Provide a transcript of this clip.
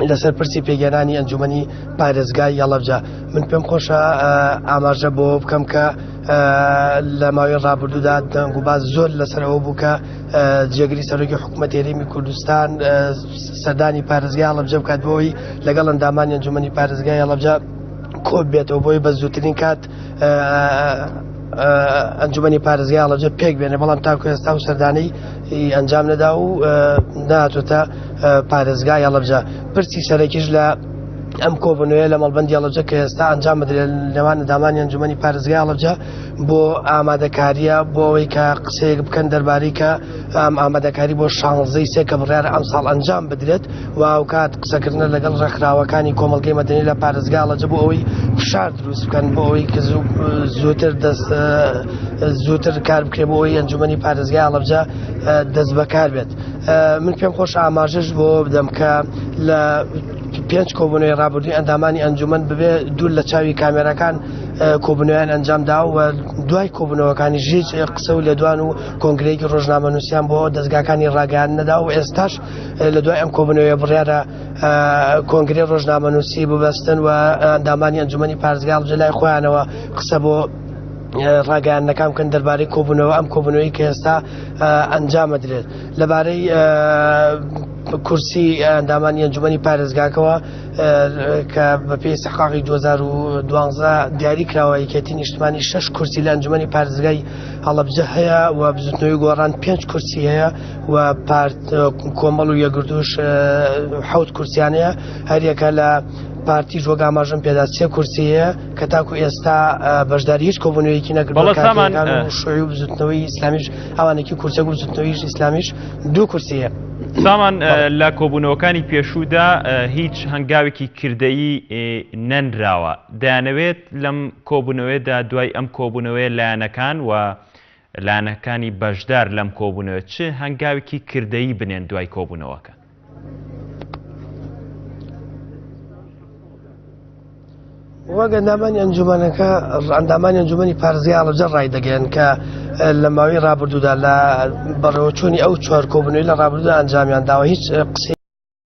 لەسەر پرسی پێگەێنانی ئەنجومەنی پارێزگای یاڵەبجە من پێم خۆشە ئاماژە بۆ بکەم کە لە ماوەی ڕابردوودا دەنگ و باز زۆر لەسەر ئەوە بوو کە جێگری سەرۆکی حکوومەت هێرێمی کوردستان سەردانی پارێزگای یاڵەبجە بکات بۆی لەگەڵ ئەندامانی ئەنجومەنی پارێزگای یاڵەبجە کۆب بێتەوە بۆی بە زووترین کات ئەنجومەنی پارێزگای یاڵەبجە پێک بێنێ بەڵام تاکو ئێستا و سەردانەی ئەنجام نەدا و نهاتوۆتە پارێزگای یاڵەبجە پرسی سەرەکیش لە ئەم کۆبوونەوەیە لە مەڵبەندی یاڵەبجە کە ئێستا ئەنجام بدرێت لەوان ئەندامانی ئەنجومەنی پارێزگای یاڵەبجە بۆ ئامادەکاریە بۆ ئەوەی کە قسەیەک بکەن دەربارەی کە ئامادەکاری بۆ 16ی سێ کە بڕیارە ئەم ساڵ ئەنجام بدرێت و ئەو کات قسەکردنە لەگەڵ ڕێکخراوەکانی کۆمەڵگەی مەدەنی لە پارێزگای یاڵەبجە بۆ ئەوەی فشار دروست بکەن بۆ ئەوەی کە زووتر کار بکرێت بۆ ئەوەی ئەنجومەنی پارێزگای یاڵەبجە دەست بەکار بێت. من پێم خۆش ئاماژەش بۆ بدەم کە لە 5 کۆبوونەوەی ڕابردووی ئەندامانی ئەنجومەن ببێ دوور لە چاوی کامێرەکان کۆبوونەوەیان ئەنجامدا و دوای کۆبوونەوەکانی ژیج قسە و لێدوان و کۆنگرەیەکی ڕۆژنامەنووسیان بۆ دەستگاکانی ڕاگەیان نەدا و ئێستاش لە دوای ئەم کۆبوونەوەیە بڕیارە کۆنگرەی ڕۆژنامەنووسی ببەستن و ئەندامانی ئەنجومەنی پارێزگای یاڵەبجە لای خۆیانەوە قسە بۆ ڕاگەیانەکان بکەن دەربارەی کۆبوونەوە ئەم کۆبوونەوەی کە ئێستا ئەنجامەدرێت لەبارەی کورسی ئەندامانی ئەنجومەنی پارێزگاکەوە کە بە پێی سەحقاقی 2012 دیاری کراوە یەکێتی نیشتمانی 6 کورسی لە ئەنجومەنی پارێزگای هەڵەبجە هەیە و بزوتنەوەی گۆڕان 5 کورسی هەیە و کۆمەڵ و یەکگرتوش 7 کورسیان هەیە هەریەکە لە پارتی ژۆگا ئاماژەم پێدا 3 کورسی هەیە کە تاکو ئێستا بەشداری هیچ کۆبوونەوەیەکی نەکردووە شوێ و بزوتنەوەی ئیسلامیش ئەوانێکی کورسەک و بزوتنەوەی ئیسلامیش 2 کورسی هەیە. سامان لە کۆبوونەوەکانی پێشوودا هیچ هەنگاوێکی کردەیی نەنراوە دەیانەوێت لەم کۆبوونەوەیدا دوای ئەم کۆبوونەوەی لایەنەکان و لایەنەکانی بەشدار لەم کۆبوونەوە چه هەنگاوێکی کردەیی بنێن دوای کۆبوونەوەکە؟ وەک ئەندامانی ئەنجومەنەکە ئەندامانی ئەنجومەنی پارێزگای یاڵەبجە ڕای دەگەیەن کە لە ماوەی ڕابردوودا لە بەڕێوەچوونی ئەو 4 کۆبوونەوەی لە ڕابردوودا ئەنجامیان داوە هیچ قسەی